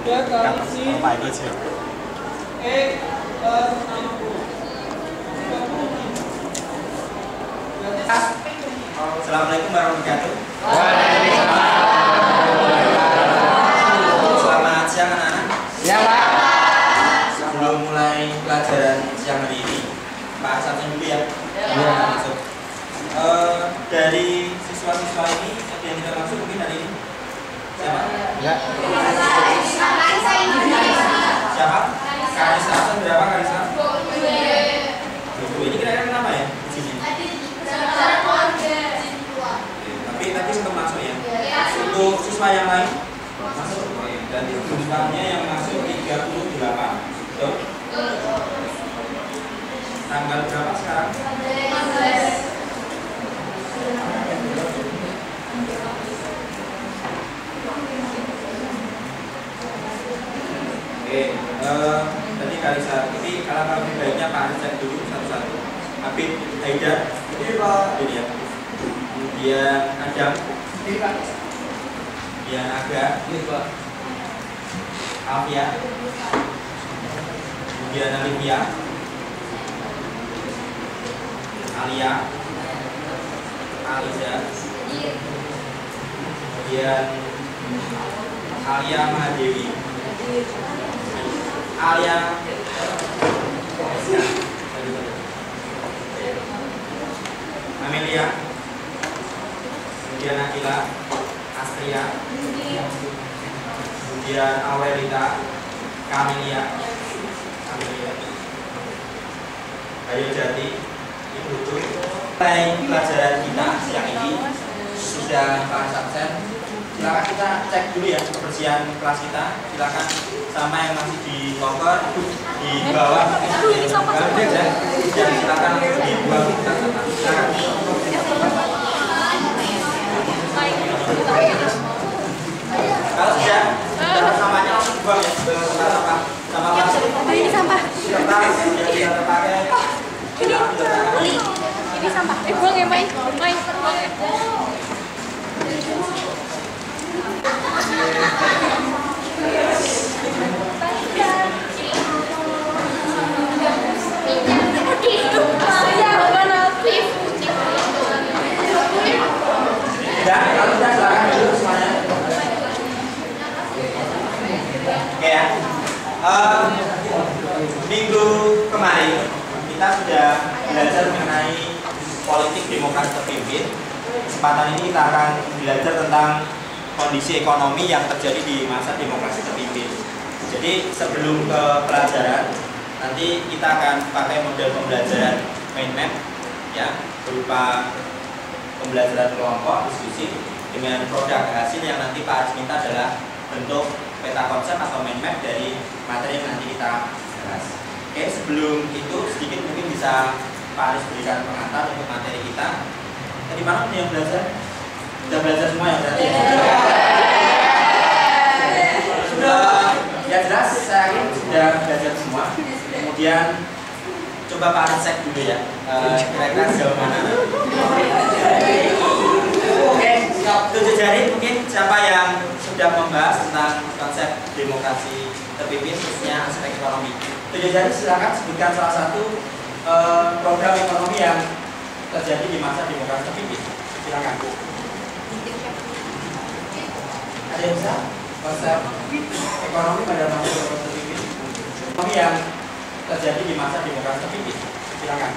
3 kali sin apa itu sih? X plus 60. 30. Assalamualaikum warahmatullahi wabarakatuh. Waalaikumsalam. Selamat siang anak-anak. Ya, Pak. Sebelum mulai pelajaran siang hari ini, Pak Sabtu dulu ya. Ya. Masuk. Dari siswa-siswa ini yang tidak masuk mungkin hari ini siapa? Ya. Siapa? Karisa. Berapa Karisa? 20. Ini kira-kira kenapa ya di sini? Tapi untuk masuk ya. Untuk siswa yang lain masuk. Dan jumlahnya yang masuk 38. Betul? Tanggal berapa sekarang? 15. Oke, tadi Karisa, tapi kalau lebih baiknya Pak Haris cek dulu satu-satu. Habib, Haidar, ini ya. Kemudian Adam, kemudian Aga, Alfia, kemudian Alivia, Alia, Aliza, kemudian Alia Mahadewi, Alia Amelia, kemudian Akila, Astria, kemudian Awelita, Kamelia, Ayo Jati, Ibu Tuh. Mulai pelajaran kita siang ini sudah bahas absen. Silakan kita cek dulu ya kebersihan kelas kita. Silakan sama yang masih di koper di bawah. Dan silakan di bawah kita silakan. Kalau sudah sampahnya langsung dibuang ya ke tempat sampah. Sampah plastik. Ini sampah. Kertas yang tidak terpakai. Ini sampah. Buang ya, Mai. Mai, buang ya. Dan kalau sudah silakan dulu semuanya. Oke ya. Minggu kemarin kita sudah belajar mengenai politik demokrasi terpimpin. Kesempatan ini kita akan belajar tentang kondisi ekonomi yang terjadi di masa demokrasi terpimpin. Jadi sebelum ke pelajaran, nanti kita akan pakai model pembelajaran mind map ya, berupa pembelajaran kelompok diskusi dengan produk hasil yang nanti Pak Haris minta adalah bentuk peta konsep atau mind map dari materi yang nanti kita bahas. Oke, sebelum itu sedikit mungkin bisa Pak Haris berikan pengantar untuk materi kita. Tadi mana yang belajar? Sudah belajar semua ya berarti? Sudah, ya jelas saya yakin sudah belajar semua. Kemudian coba Pak Haris cek dulu ya, kira-kira sejauh mana. Oke, 7 jari mungkin siapa yang sudah membahas tentang konsep demokrasi terpimpin khususnya aspek ekonomi. 7 jari silakan sebutkan salah satu program ekonomi yang terjadi di masa demokrasi terpimpin. Silakan. Ada yang bisa konsep ekonomi pada masa demokrasi terpimpin? Ekonomi yang terjadi di masa demokrasi terpimpin. Silakan.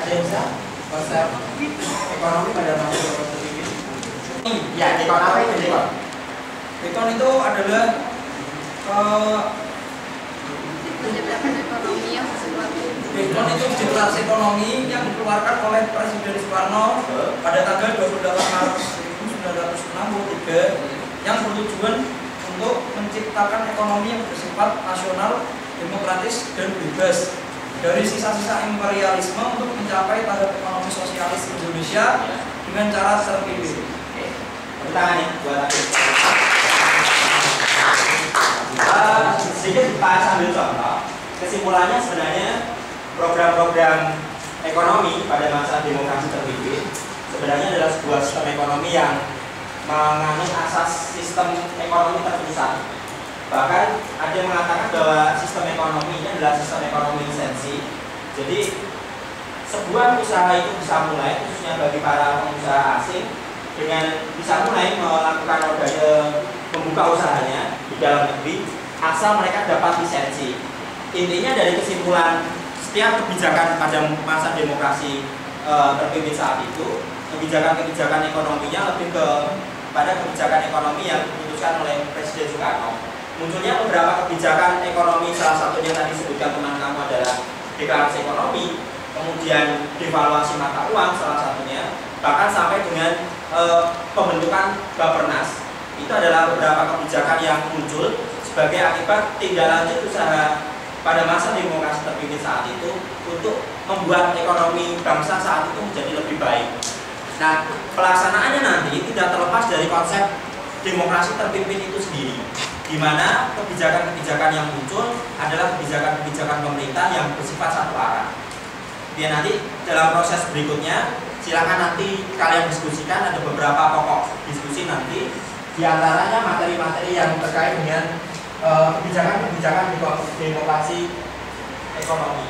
Ada yang bisa konsep ekonomi pada masa demokrasi terpimpin? Ya, dekon apa itu dekon? Dekon itu adalah Dekon itu deklarasi ekonomi yang dikeluarkan oleh Presiden Soekarno pada tanggal 28 Maret 1963 yang bertujuan untuk menciptakan ekonomi yang bersifat nasional, demokratis, dan bebas dari sisa-sisa imperialisme untuk mencapai tahap ekonomi sosialis Indonesia dengan cara terpimpin. Tepuk tangan nih buat aku. Sedikit Pak sambil contoh. Kesimpulannya sebenarnya program-program ekonomi pada masa demokrasi terpimpin sebenarnya adalah sebuah sistem ekonomi yang menganut asas sistem ekonomi terpusat. Bahkan ada yang mengatakan bahwa sistem ekonomi ini adalah sistem ekonomi lisensi. Jadi sebuah usaha itu bisa mulai, khususnya bagi para pengusaha asing, dengan bisa mulai melakukan membuka usahanya di dalam negeri asal mereka dapat lisensi. Intinya dari kesimpulan setiap kebijakan pada masa demokrasi terpimpin saat itu, kebijakan-kebijakan ekonominya lebih pada kebijakan ekonomi yang diputuskan oleh Presiden Soekarno. Munculnya beberapa kebijakan ekonomi, salah satunya tadi disebutkan teman kamu adalah deklarasi ekonomi, kemudian devaluasi mata uang salah satunya, bahkan sampai dengan pembentukan Bappenas. Itu adalah beberapa kebijakan yang muncul sebagai akibat tindak lanjut usaha pada masa demokrasi terpimpin saat itu untuk membuat ekonomi bangsa saat itu menjadi lebih baik. Nah, pelaksanaannya nanti tidak terlepas dari konsep demokrasi terpimpin itu sendiri, di mana kebijakan-kebijakan yang muncul adalah kebijakan-kebijakan pemerintah yang bersifat satu arah. Biar nanti dalam proses berikutnya silakan nanti kalian diskusikan, ada beberapa pokok diskusi nanti, diantaranya materi-materi yang terkait dengan kebijakan-kebijakan demokrasi ekonomi.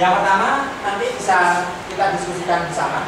Yang pertama nanti bisa kita diskusikan bersama.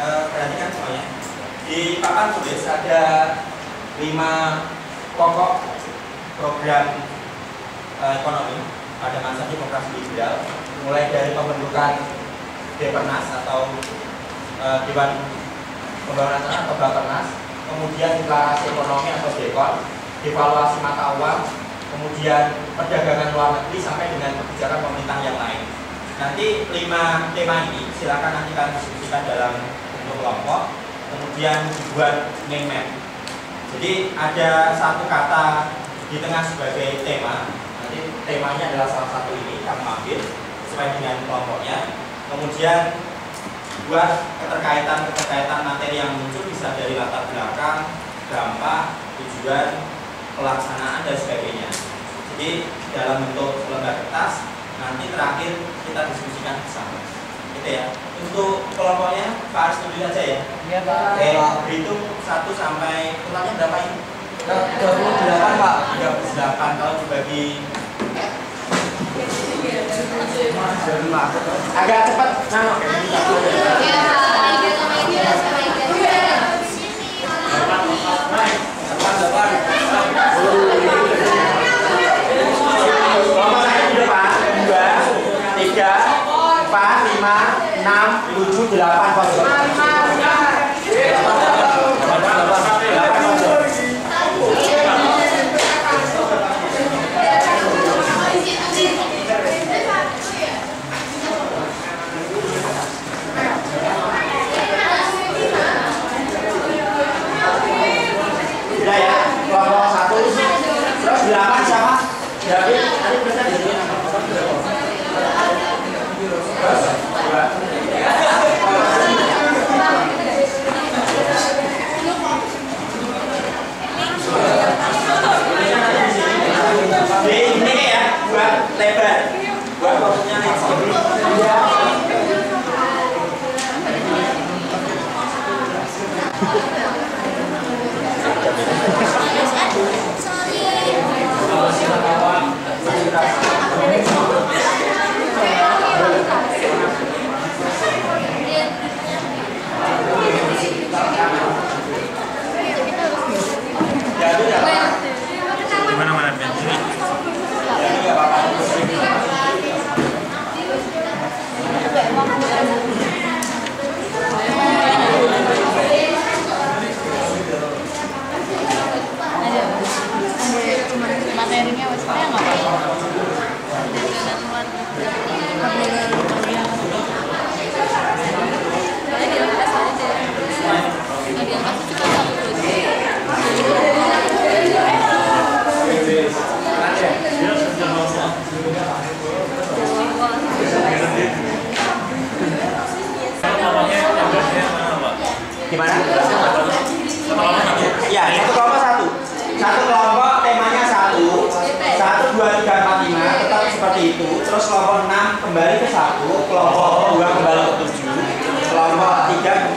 Perhatikan semuanya. Di papan tulis ada 5 pokok program ekonomi pada masa demokrasi liberal, mulai dari pembentukan Depernas atau Dewan Pembangunan Nasional atau Bappenas, kemudian deklarasi ekonomi atau DEKON, devaluasi mata uang, kemudian perdagangan luar negeri sampai dengan kebijakan pemerintah yang lain. Nanti 5 tema ini silakan nanti kalian diskusikan dalam bentuk kelompok, kemudian dibuat mind map. Jadi ada satu kata di tengah sebagai tema. Nanti temanya adalah salah satu ini kamu ambil sesuai dengan kelompoknya. Kemudian buat keterkaitan materi yang muncul bisa dari latar belakang, dampak, tujuan, pelaksanaan dan sebagainya. Jadi dalam bentuk lembar kertas. Nanti terakhir kita diskusikan bersama. Gitu ya. Untuk kelompoknya Pak Aris tulis aja ya. Iya Pak. Berhitung 1 sampai totalnya berapa ini? 38 Pak. 38 kalau dibagi agak cepat. Nah, kelompok saya di depan 2, 3, 4, 5, 6, 7, 8 kosong. Udah ya, kelompok 1 terus 8 siapa? David, tadi bisa di sini nama terus 2. Ini ya, buat lebar, buat fokusnya nih. materinya maksudnya nggak apa-apa. Gimana? Ya, satu kelompok satu. Satu kelompok temanya 1, 1, 2, 3, 4, 5 tetap seperti itu. Terus kelompok 6 kembali ke 1, kelompok 2 kembali ke 7, kelompok 3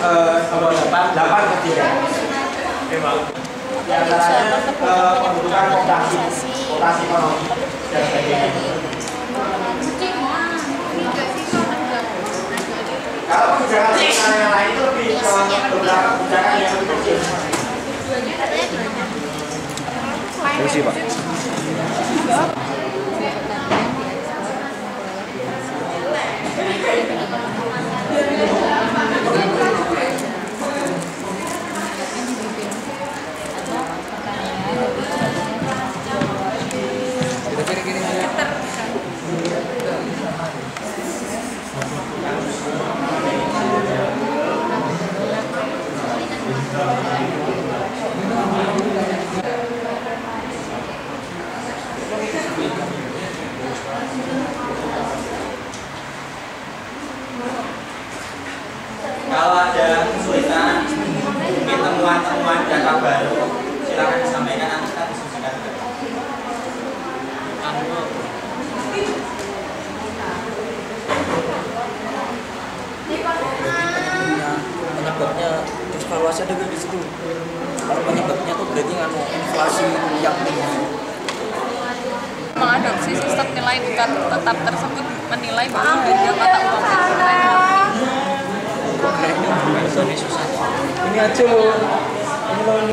kelompok 8 ke 3. Di antaranya pembentukan kooperasi ekonomi dan sebagainya. Kalau kebijakan yang lain itu lebih ke beberapa kebijakan yang lebih kecil. Terima Pak. Kalau ada kesulitan, mungkin temuan-temuan data baru, silakan disampaikan, nanti kita diskusikan. Penyebabnya evaluasi ada di situ. Kalau penyebabnya tuh berarti inflasi yang tinggi. Mengadopsi sistem nilai tukar tetap tersebut menilai bahwa harga mata uang Programnya bahasanya susah. Ini aja loh. Ini loh.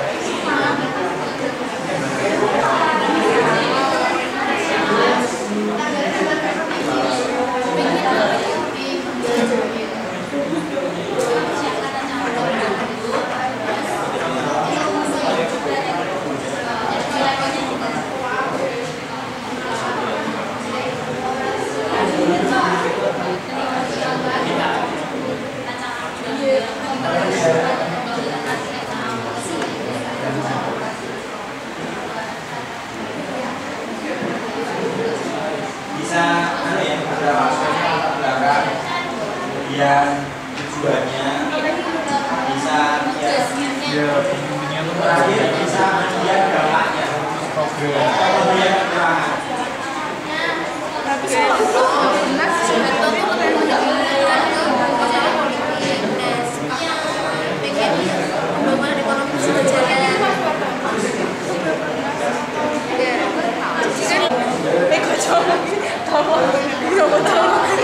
Bisa ada maksudnya latar belakang, kemudian tujuannya, bisa terakhir bisa kemudian dampaknya, kemudian kekurangan.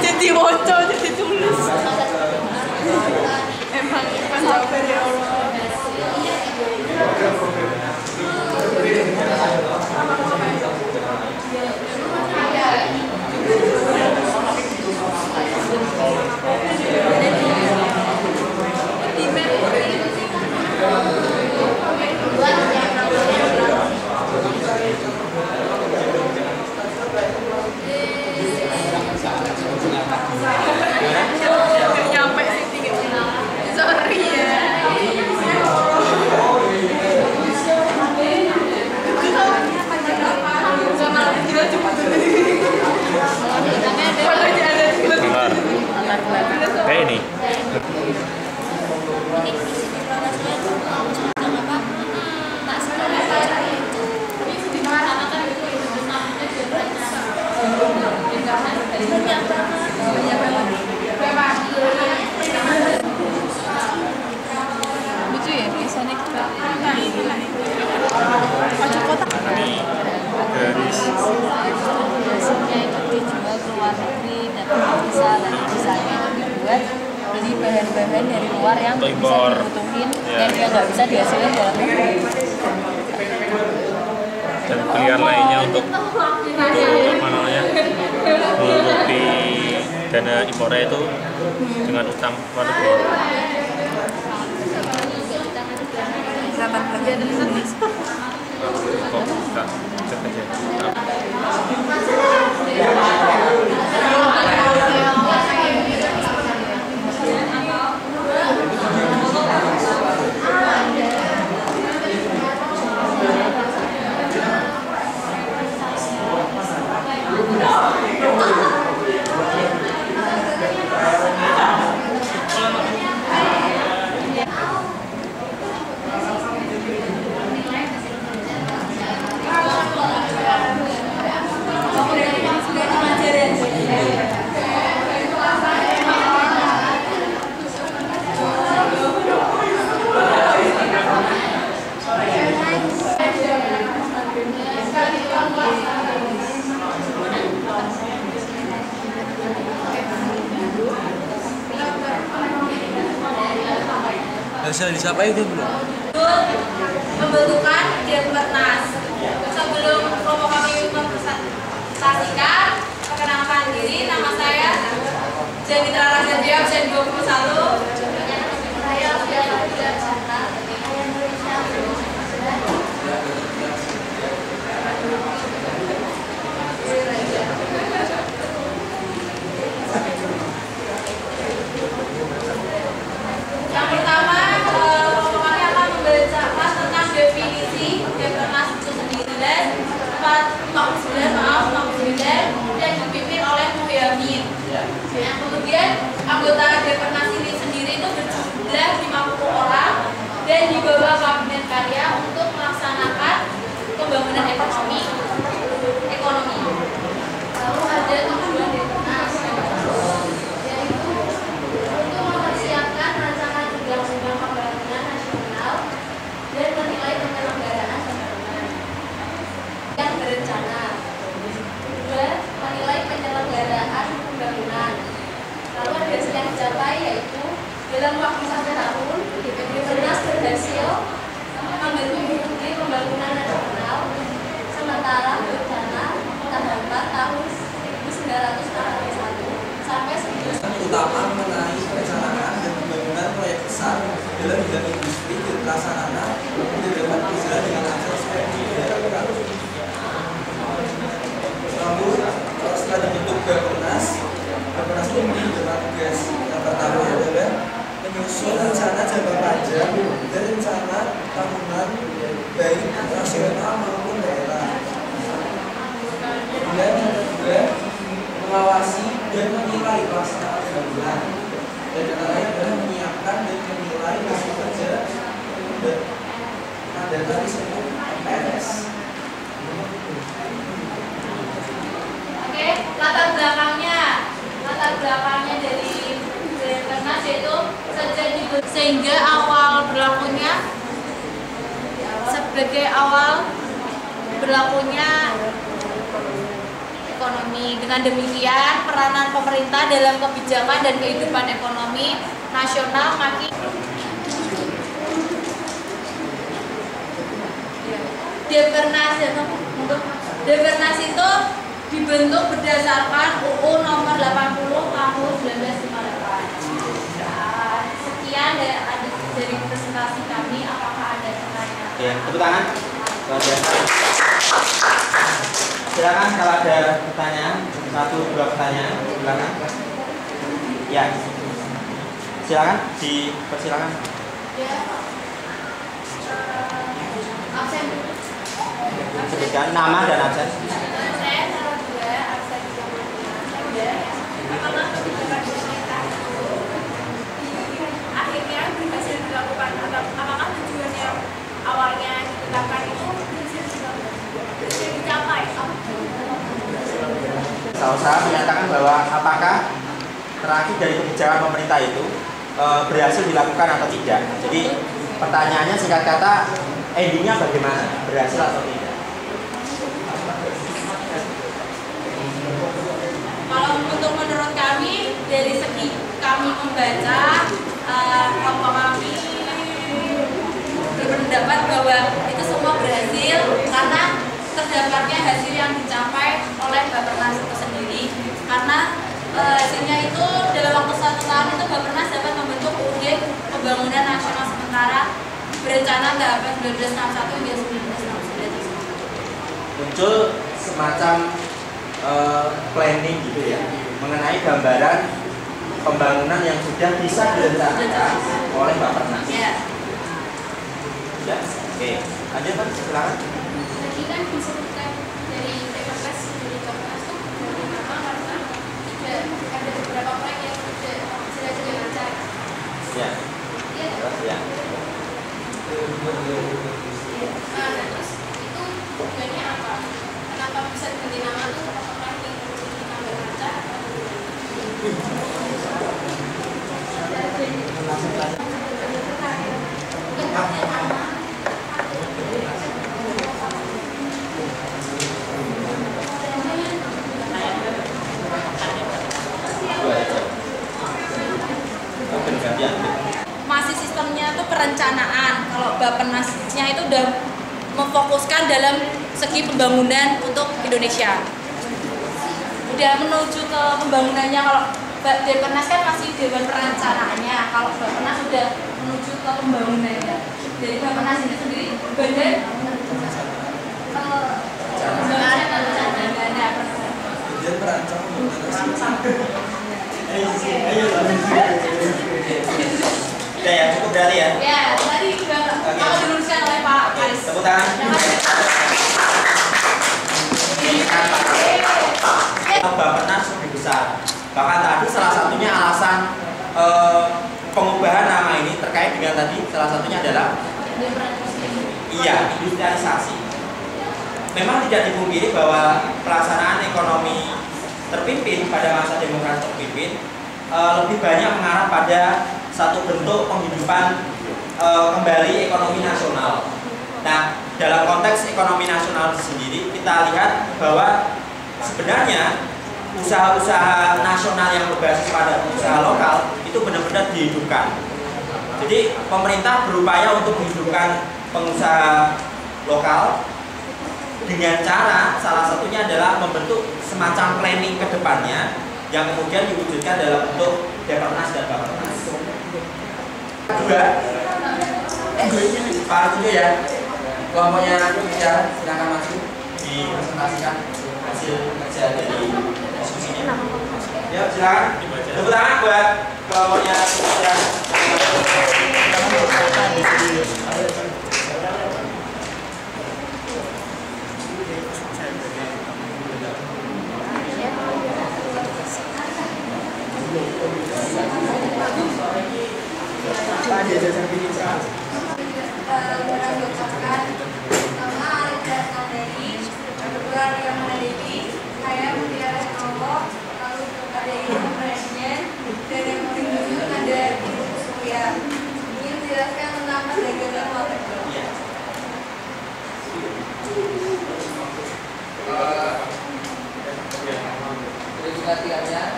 jadi bocor jadi tulis emang jawaban ya Allah. Nyampe sih tiga. Sorry ya. Kayak ini. Lucu ya biasanya kita pojok kota Garis. hasilnya itu dijual ke luar negeri dan misalnya itu dibuat beli bahan-bahan dari luar yang Untuk bisa impor. dibutuhin Ya. dan yang nggak bisa dihasilkan dalam negeri. Dan pilihan lainnya untuk apa namanya menutupi dana impornya itu dengan utang luar negeri. Kok nggak cek aja. Bisa disampaikan itu belum? Pembentukan Depernas. Sebelum kelompok kami mempresentasikan, perkenalkan diri, nama saya Jenitra Raja absen 21. Saya usia 3 tahun. Yang pertama, kami akan membacakan tentang definisi Depernas itu sendiri dan 49 yang dipimpin oleh Muhyamin. Yang kemudian anggota Depernas ini sendiri itu berjumlah 50 orang dan dibawa kabinet karya untuk melaksanakan pembangunan ekonomi. Lalu ada tujuan Depernas, yaitu untuk mempersiapkan rancangan undang-undang pembangunan nasional dan menilai penyelenggaraan pembangunan yang berencana. Kedua, menilai penyelenggaraan pembangunan. Lalu hasil yang dicapai yaitu dalam waktu 1 tahun Depernas berhasil membentuk Unit Pembangunan Nasional sementara berencana tahapan tahun 1961 sampai 1961. Utama mengenai perencanaan dan pembangunan proyek besar dalam bidang industri dan prasarana untuk dapat berjalan dengan lancar seperti diharapkan. Lalu setelah dibentuk Depernas ini memiliki beberapa tugas. Yang pertama adalah menyusun rencana jangka panjang dan rencana tahunan baik nasional maupun daerah. Kemudian yang kedua, mengawasi dan menilai pelaksanaan pembangunan. Dan yang lain adalah menyiapkan dan menilai hasil kerja dan data disebut MPRS. Oke, latar belakangnya dari Depernas yaitu sehingga awal berlakunya ekonomi. Dengan demikian, peranan pemerintah dalam kebijakan dan kehidupan ekonomi nasional makin Depernas itu dibentuk berdasarkan UU nomor 80 tahun 1958. Sekian dari presentasi kami. Apakah ada pertanyaan? Oke, tepuk tangan. Silakan kalau ada pertanyaan, 1-2 pertanyaan, silakan. Ya, silakan dipersilakan. Ya, absen. Sebutkan nama dan absen. Saya salah 2, absen 36. Apakah kebijakan pemerintah akhirnya berhasil dilakukan? Apakah tujuan yang awalnya ditetapkan itu berhasil dicapai? Saya menyatakan bahwa apakah terakhir dari kebijakan pemerintah itu berhasil dilakukan atau tidak. Jadi pertanyaannya singkat kata, endingnya bagaimana? Berhasil atau tidak? Kalau untuk menurut kami, dari segi kami membaca, kelompok kami berpendapat bahwa itu semua berhasil karena terdapatnya hasil yang dicapai oleh Depernas itu sendiri. Karena hasilnya itu dalam waktu 1 tahun itu Depernas dapat membentuk Unit Pembangunan Nasional sementara berencana tahapan 1961 hingga 1969. Muncul semacam planning gitu ya, mengenai gambaran pembangunan yang sudah bisa direncanakan oleh Depernas. Ya. Ya, oke. Lanjut Pak, silakan. Tadi kan disebutkan dari Depernas itu dari nama karena ada beberapa proyek yang sudah lancar. Ya. Iya. Terus ya. Nah, terus itu tujuannya apa? Kenapa bisa diganti nama tuh? Apakah ini tambah lancar? Masih sistemnya tuh perencanaan Bappenasnya itu udah memfokuskan dalam segi pembangunan untuk Indonesia. Udah menuju ke pembangunannya. Kalau Depernas kan masih Dewan Perencanaannya, kalau Bappenas sudah menuju ke pembangunannya. Jadi Bappenas ini sendiri badan Udah ya, cukup berarti ya? Ya, tadi juga kalau diluruskan oleh Pak Aris. Tepuk tangan. Bappenas lebih besar. Bahkan tadi salah satunya alasan pengubahan nama ini terkait dengan tadi salah satunya adalah industrialisasi. Memang tidak dipungkiri bahwa pelaksanaan ekonomi terpimpin pada masa demokrasi terpimpin lebih banyak mengarah pada satu bentuk penghidupan kembali ekonomi nasional. Nah, dalam konteks ekonomi nasional sendiri kita lihat bahwa sebenarnya usaha-usaha nasional yang berbasis pada usaha lokal itu benar-benar dihidupkan. Jadi pemerintah berupaya untuk menghidupkan pengusaha lokal dengan cara salah satunya adalah membentuk semacam planning ke depannya yang kemudian diwujudkan dalam bentuk Depernas dan Bappenas. Kedua, Pak Artujo ya, kelompoknya ya, silakan maju dipresentasikan hasil kerja dari diskusinya. Ya, silakan. Tepuk tangan buat kelompoknya ya.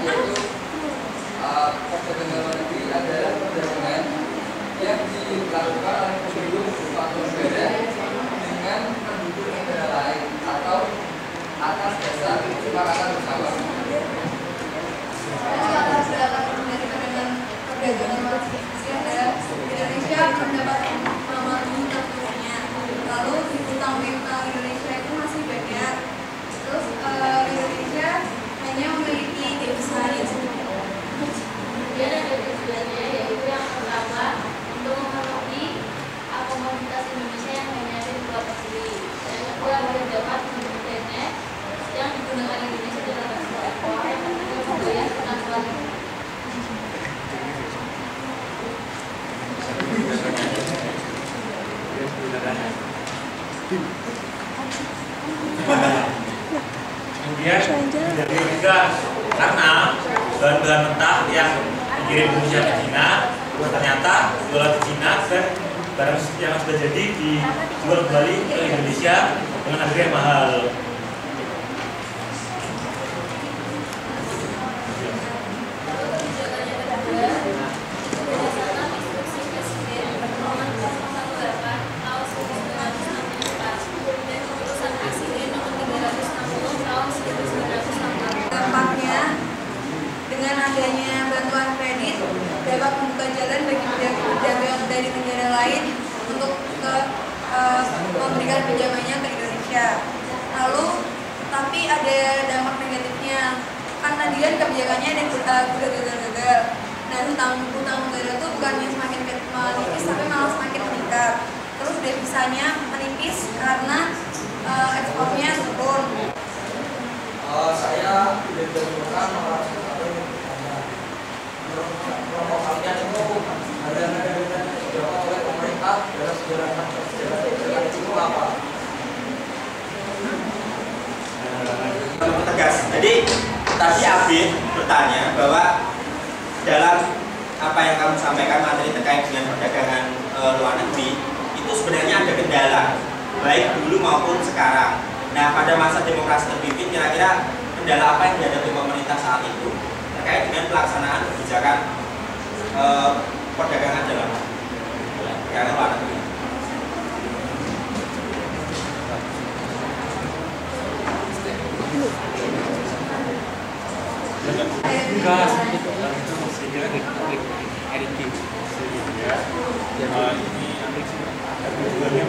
Yaitu perdagangan luar negeri adalah perdagangan yang dilakukan oleh penduduk suatu negara dengan penduduk negara lain atau atas dasar kesepakatan bersama. Atas dasar dari perdagangan luar negeri adalah Indonesia mendapat memenuhi tentunya. Lalu hutang piutang Indonesia itu masih banyak. Terus Indonesia hanya memiliki devisa yang sedikit. Kemudian ada tujuannya, yaitu yang pertama untuk memenuhi komoditas Indonesia yang hanya ada di luar negeri. Yang kedua adalah dapat dividennya yang digunakan Indonesia dalam ekspor yang memiliki budaya tentang luar negeri. Kemudian dari juga karena bahan-bahan mentah yang dikirim Indonesia ke Cina ternyata jualan di Cina dan barang yang sudah jadi dijual kembali ke Indonesia dengan harga yang mahal. Dengan adanya bantuan kredit dapat membuka jalan bagi pedagang dari negara lain untuk memberikan pinjamannya ke Indonesia. Lalu, tapi ada dampak negatifnya. Kan tadi kan kebijakannya ada gagal. Nah, hutang negara itu bukannya semakin menipis, tapi malah semakin meningkat. Terus devisanya menipis karena ekspornya turun. Saya tidak ditemukan orang kelompok kalian itu ada yang didapat oleh pemerintah dalam sejarah itu apa? Tegas. Jadi tadi Abid bertanya bahwa dalam apa yang kamu sampaikan materi terkait dengan perdagangan luar negeri itu sebenarnya ada kendala baik dulu maupun sekarang. Nah, pada masa demokrasi terpimpin kira-kira kendala apa yang dihadapi pemerintah saat itu terkait dengan pelaksanaan kebijakan perdagangan dalam perdagangan luar negeri? Gas itu sehingga RIK sehingga ini tujuannya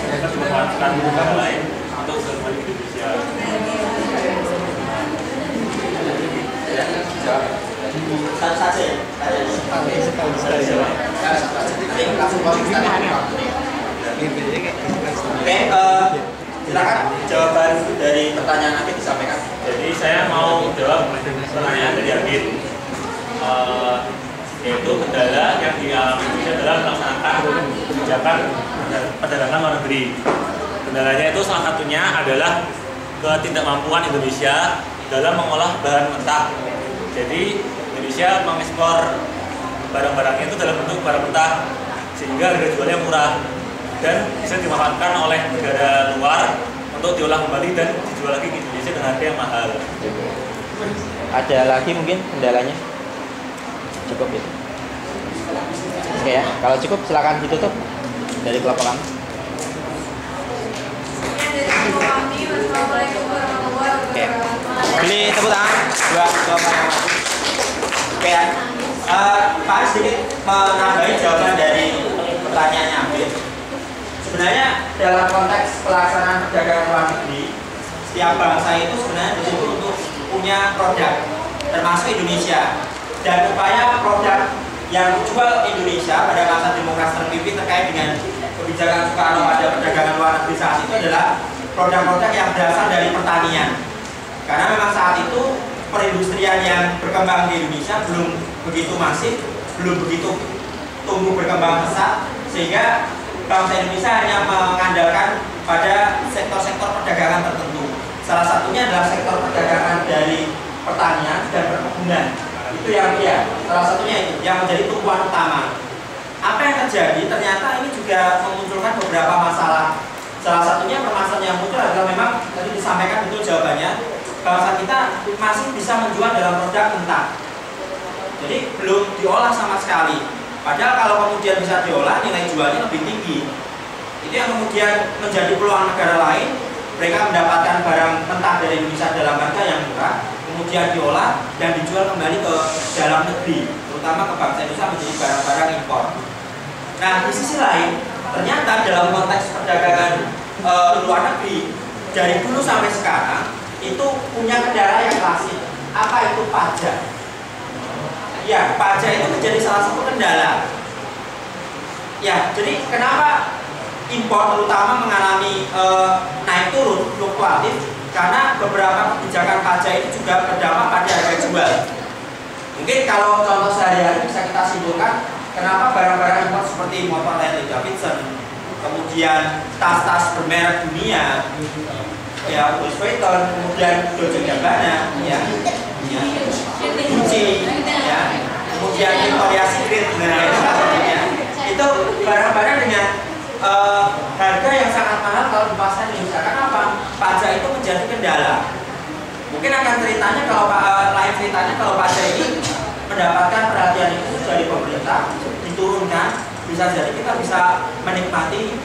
mereka juga melakukan negara lain untuk kembali ke Indonesia. Satu saja ya? Oke, silakan jawaban dari pertanyaan Abid disampaikan. Jadi saya mau jawab pertanyaan dari Abid, yaitu kendala yang dialami Indonesia dalam melaksanakan kebijakan perdagangan luar negeri. Kendalanya itu salah satunya adalah ketidakmampuan Indonesia dalam mengolah bahan mentah. Jadi Indonesia mengekspor barang-barangnya itu dalam bentuk barang mentah sehingga harga jualnya murah dan bisa dimanfaatkan oleh negara luar untuk diolah kembali dan dijual lagi ke Indonesia dengan harga yang mahal. Ada lagi mungkin kendalanya? Cukup ya? Oke ya, kalau cukup silakan ditutup dari kelompok kami. Wassalamualaikum warahmatullahi wabarakatuh. Beli tepuk tangan buat kelompok yang maju. Oke ya, Pak sedikit menambahi jawaban dari pertanyaannya Abid. Sebenarnya dalam konteks pelaksanaan perdagangan luar negeri, setiap bangsa itu sebenarnya dituntut untuk punya produk, termasuk Indonesia. Dan upaya produk yang dijual Indonesia pada masa demokrasi terpimpin terkait dengan kebijakan Soekarno pada perdagangan luar negeri saat itu adalah produk-produk yang berasal dari pertanian. Karena memang saat itu perindustrian yang berkembang di Indonesia belum begitu masif, belum begitu tumbuh berkembang pesat, sehingga bangsa Indonesia hanya mengandalkan pada sektor-sektor perdagangan tertentu. Salah satunya adalah sektor perdagangan dari pertanian dan perkebunan. Itu yang salah satunya itu yang menjadi tumpuan utama. Apa yang terjadi? Ternyata ini juga memunculkan beberapa masalah. Salah satunya permasalahan yang muncul adalah memang tadi disampaikan betul jawabannya, bangsa kita masih bisa menjual dalam produk mentah. Jadi belum diolah sama sekali. Padahal kalau kemudian bisa diolah, nilai jualnya lebih tinggi. Itu yang kemudian menjadi peluang negara lain. Mereka mendapatkan barang mentah dari Indonesia dalam harga yang murah, kemudian diolah dan dijual kembali ke dalam negeri, terutama ke bangsa Indonesia menjadi barang-barang impor. Nah, di sisi lain, ternyata dalam konteks perdagangan luar negeri, dari dulu sampai sekarang, itu punya kendala yang klasik. Apa itu pajak? Ya, pajak itu menjadi salah satu kendala. Ya, jadi kenapa impor terutama mengalami naik turun fluktuatif? Karena beberapa kebijakan pajak itu juga berdampak pada harga jual. Mungkin kalau contoh sehari-hari bisa kita simpulkan, kenapa barang-barang impor seperti motor Harley Davidson, kemudian tas-tas bermerek dunia, ya Louis Vuitton, kemudian Dolce & Gabbana, ya, Gucci, ya, kemudian Victoria's Secret, itu barang-barang dengan harga yang sangat mahal kalau dipasarkan di Indonesia. Karena apa? Pajak itu menjadi kendala. Mungkin akan ceritanya kalau lain ceritanya kalau pajak ini mendapatkan perhatian itu dari pemerintah, diturunkan, bisa jadi kita bisa menikmati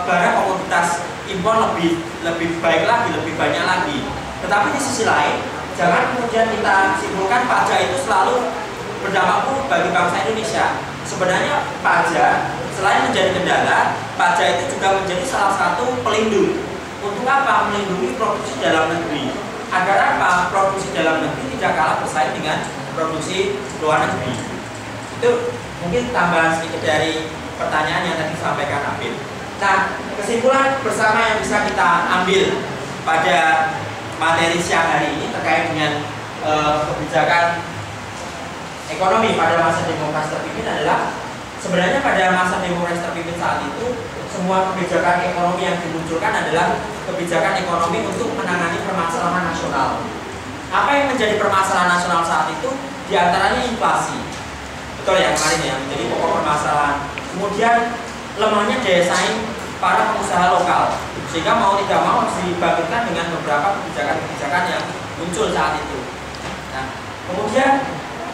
barang komoditas impor lebih baik lagi, lebih banyak lagi. Tetapi di sisi lain, jangan kemudian kita simpulkan pajak itu selalu berdampak buruk bagi bangsa Indonesia. Sebenarnya pajak selain menjadi kendala, pajak itu juga menjadi salah satu pelindung. Untuk apa? Melindungi produksi dalam negeri. Agar apa? Produksi dalam negeri tidak kalah bersaing dengan produksi luar negeri. Itu mungkin tambahan sedikit dari pertanyaan yang tadi disampaikan Abid. Nah, kesimpulan bersama yang bisa kita ambil pada materi siang hari ini terkait dengan kebijakan ekonomi pada masa demokrasi terpimpin adalah sebenarnya pada masa demokrasi terpimpin saat itu semua kebijakan ekonomi yang dimunculkan adalah kebijakan ekonomi untuk menangani permasalahan nasional. Apa yang menjadi permasalahan nasional saat itu? Di antaranya inflasi. Betul ya kemarin ya, menjadi pokok permasalahan. Kemudian lemahnya daya saing para pengusaha lokal, sehingga mau tidak mau harus dibangkitkan dengan beberapa kebijakan-kebijakan yang muncul saat itu. Nah, kemudian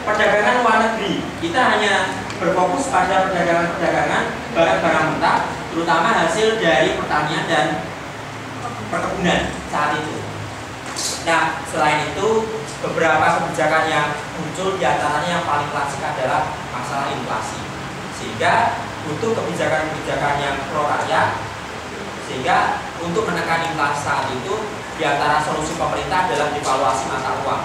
perdagangan luar negeri, kita hanya berfokus pada perdagangan barang-barang mentah, terutama hasil dari pertanian dan perkebunan saat itu. Nah, selain itu beberapa kebijakan yang muncul diantaranya yang paling klasik adalah masalah inflasi, sehingga butuh kebijakan-kebijakan yang pro rakyat, sehingga untuk menekan inflasi saat itu diantara solusi pemerintah adalah devaluasi mata uang.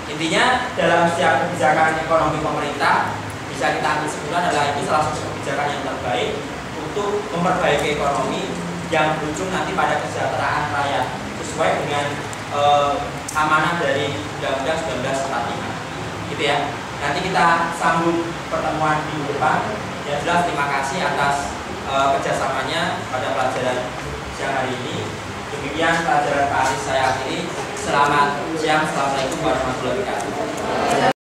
Intinya dalam setiap kebijakan ekonomi pemerintah bisa kita ambil kesimpulan adalah ini salah satu kebijakan yang terbaik untuk memperbaiki ekonomi yang berujung nanti pada kesejahteraan rakyat sesuai dengan amanah dari Undang-Undang 1945 gitu ya. Nanti kita sambung pertemuan di depan. Yang jelas terima kasih atas kerjasamanya pada pelajaran siang hari ini. Demikian pelajaran Pak Aris saya akhiri. Selamat siang, assalamualaikum warahmatullahi wabarakatuh.